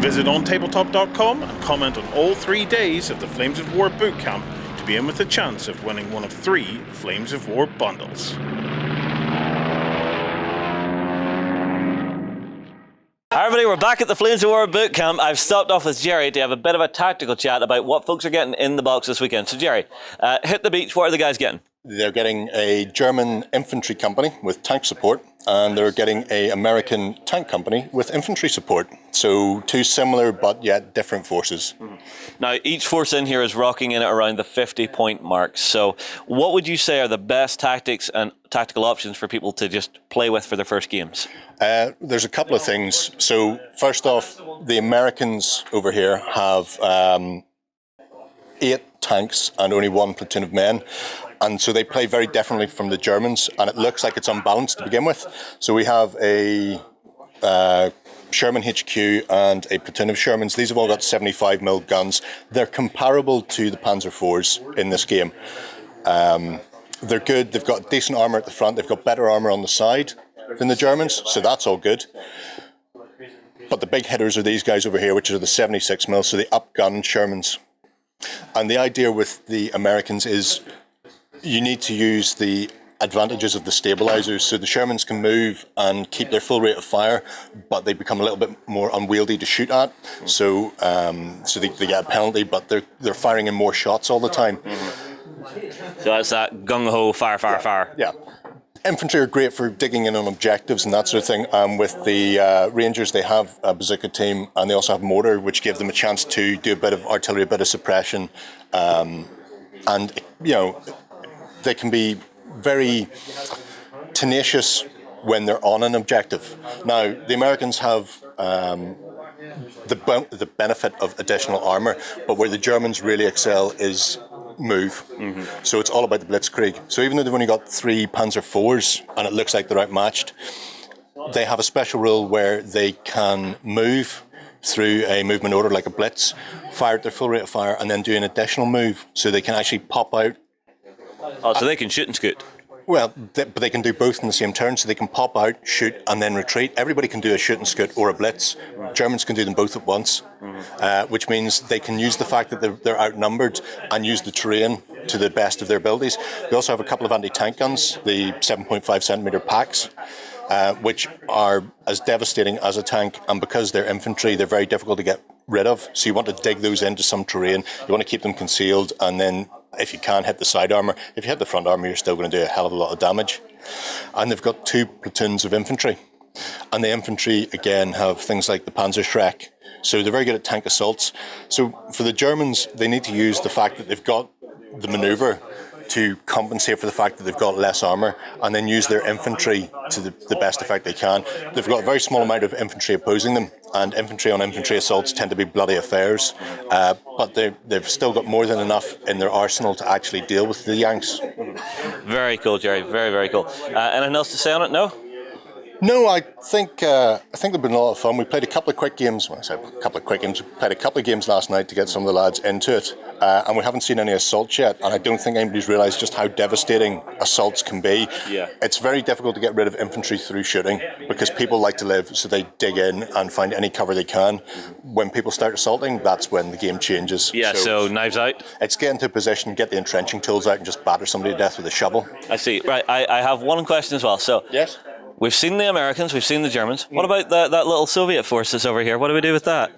Visit OnTableTop.com and comment on all 3 days of the Flames of War Bootcamp to be in with a chance of winning one of 3 Flames of War bundles. Hi everybody, we're back at the Flames of War Bootcamp. I've stopped off with Gerry to have a bit of a tactical chat about what folks are getting in the box this weekend. So Gerry, hit the beach. What are the guys getting? They're getting a German infantry company with tank support, and they're getting an American tank company with infantry support. So 2 similar but yet different forces. Now, each force in here is rocking in at around the 50-point mark. So what would you say are the best tactics and tactical options for people to just play with for their first games? There's a couple of things. So first off, the Americans over here have 8 tanks and only 1 platoon of men. And so they play very differently from the Germans, and it looks like it's unbalanced to begin with. So we have a Sherman HQ and a platoon of Shermans. These have all got 75mm guns. They're comparable to the Panzer IVs in this game. They're good. They've got decent armour at the front. They've got better armour on the side than the Germans, so that's all good. But the big hitters are these guys over here, which are the 76mm, so the up-gun Shermans. And the idea with the Americans is you need to use the advantages of the stabilizers. So the Shermans can move and keep their full rate of fire, but they become a little bit more unwieldy to shoot at. So they get a penalty, but they're firing in more shots all the time. So that's that gung-ho, fire. Yeah. Infantry are great for digging in on objectives and that sort of thing. With the Rangers, they have a bazooka team, and they also have mortar, which give them a chance to do a bit of artillery, a bit of suppression, and they can be very tenacious when they're on an objective. Now, the Americans have the benefit of additional armour, but where the Germans really excel is move. So it's all about the blitzkrieg. So even though they've only got 3 Panzer IVs and it looks like they're outmatched, they have a special rule where they can move through a movement order like a blitz, fire at their full rate of fire, and then do an additional move, so they can actually pop out. Oh, so they can shoot and scoot. Well, but they can do both in the same turn, so they can pop out, shoot, and then retreat. Everybody can do a shoot and scoot or a blitz. Germans can do them both at once, which means they can use the fact that they're outnumbered and use the terrain to the best of their abilities. They also have a couple of anti-tank guns, the 7.5 centimetre packs, which are as devastating as a tank, and because they're infantry, they're very difficult to get rid of. So you want to dig those into some terrain. You want to keep them concealed, and then if you can, hit the side armour. If you hit the front armour, you're still going to do a hell of a lot of damage. And they've got 2 platoons of infantry. And the infantry, again, have things like the Panzer Schreck. So they're very good at tank assaults. So for the Germans, they need to use the fact that they've got the manoeuvre to compensate for the fact that they've got less armour, and then use their infantry to the best effect they can. They've got a very small amount of infantry opposing them, and infantry on infantry assaults tend to be bloody affairs, but they've still got more than enough in their arsenal to actually deal with the Yanks. Very cool, Gerry. Very, very cool. Anything else to say on it? No? No, I think they've been a lot of fun. We played a couple of quick games. Well, I said a couple of quick games. We played a couple of games last night to get some of the lads into it, and we haven't seen any assaults yet. And I don't think anybody's realised just how devastating assaults can be. Yeah. It's very difficult to get rid of infantry through shooting because people like to live, so they dig in and find any cover they can. When people start assaulting, that's when the game changes. Yeah. So knives out. It's get into a position, get the entrenching tools out, and just batter somebody to death with a shovel. I see. Right. I have one question as well. So. Yes. We've seen the Americans, we've seen the Germans. What about that little Soviet force that's over here? What do we do with that?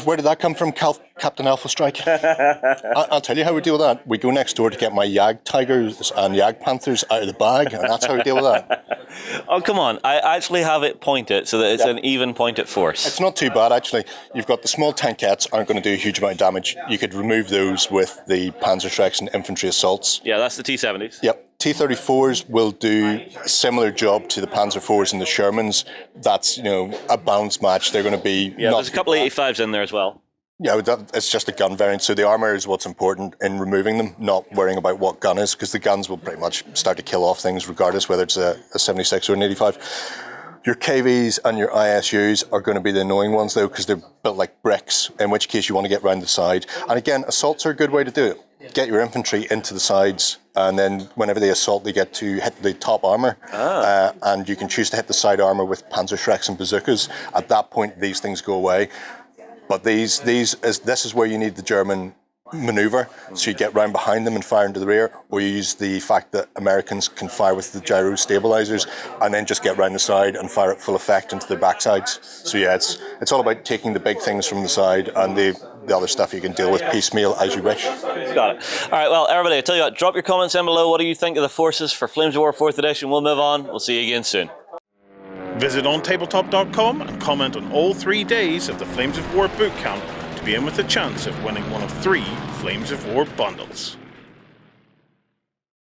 Where did that come from, Captain Alpha Strike? I'll tell you how we deal with that. We go next door to get my Yag Tigers and Yag Panthers out of the bag, and that's how we deal with that. Oh, come on. I actually have it pointed so that it's an even pointed force. It's not too bad, actually. You've got the small tankettes, aren't going to do a huge amount of damage. You could remove those with the Panzer Schrecks and infantry assaults. Yeah, that's the T-70s. Yep. T-34s will do a similar job to the Panzer IVs and the Shermans. That's, a balanced match. They're going to be... Yeah, there's a couple of 85s in there as well. Yeah, it's just a gun variant. So the armour is what's important in removing them, not worrying about what gun is, because the guns will pretty much start to kill off things regardless whether it's a 76 or an 85. Your KVs and your ISUs are going to be the annoying ones, though, because they're built like bricks, in which case you want to get round the side. And again, assaults are a good way to do it. Get your infantry into the sides, and then whenever they assault, they get to hit the top armour. And you can choose to hit the side armour with Panzer Schrecks and bazookas. At that point, these things go away. But this is where you need the German maneuver, so you get round behind them and fire into the rear, or you use the fact that Americans can fire with the gyro stabilizers and then just get round the side and fire at full effect into their backsides. So yeah, it's all about taking the big things from the side, and the other stuff you can deal with piecemeal as you wish. Got it. All right, well, everybody, I tell you what, drop your comments down below. What do you think of the forces for Flames of War 4th edition? We'll move on. We'll see you again soon. Visit OnTableTop.com and comment on all 3 days of the Flames of War bootcamp to be in with a chance of winning one of 3 Flames of War bundles.